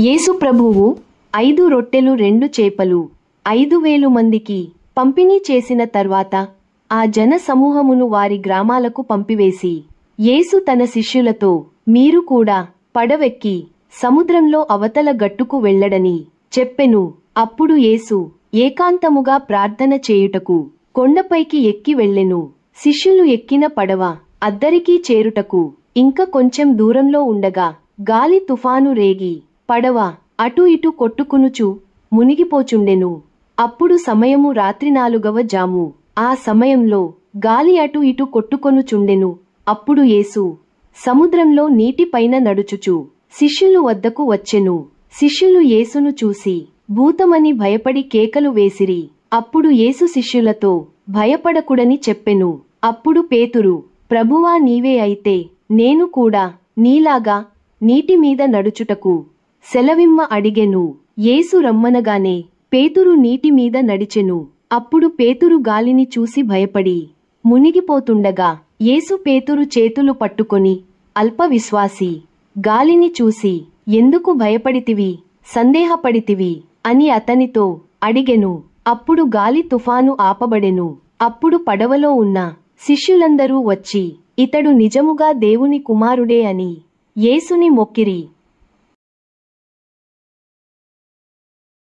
యేసు ప్రభువు 5 రొట్టెలు 2 చేపలు 5,000 మందికి పంపిణీ చేసిన తర్వాత ఆ జన సమూహమును వారి గ్రామాలకు పంపివేసి యేసు తన శిష్యులతో మీరు కూడా పడవెక్కి సముద్రంలో అవతల గట్టుకు వెళ్ళడని చెప్పెను. అప్పుడు యేసు ఏకాంతముగా ప్రార్థన చేయుటకు కొండపైకి ఎక్కి వెళ్ళెను. శిష్యులు ఎక్కిన పడవ అద్దరికి చేరుటకు ఇంక కొంచెం దూరంలో ఉండగా గాలి తుఫాను రేగి పడవ అటు ఇటు కొట్టుకునుచు మునిగిపోచుండెను. అప్పుడు సమయము రాత్రి 4వ జాము. ఆ సమయంలో గాలి అటు ఇటు కొట్టుకొనుచుండెను. అప్పుడు యేసు సముద్రంలో నీటిపైన నడుచుచు శిష్యులు వద్దకు వచ్చెను. శిష్యులు యేసును చూసి భూతమని భయపడి కేకలు వేసిరి. అప్పుడు యేసు శిష్యులతో భయపడకుడని చెప్పెను. అప్పుడు పేతురు, ప్రభువా నీవే అయితే నేను కూడా నీలాగా నీటి మీద నడుచుటకు సెలవిమ్మ అడిగెను. యేసు రమ్మనగానే పేతురు నీటి మీద నడిచెను. అప్పుడు పేతురు గాలిని చూసి భయపడి మునిగిపోతుండగా యేసు పేతురు చేతులు పట్టుకొని, అల్ప విశ్వాసీ, గాలిని చూసి ఎందుకు భయపడితివి, సందేహపడితివి అని అతనితో అడిగెను. అప్పుడు గాలి తుఫాను ఆపబడెను. అప్పుడు పడవలో ఉన్న శిష్యులందరూ వచ్చి ఇతడు నిజముగా దేవుని కుమారుడే అని యేసుని మొక్కిరి.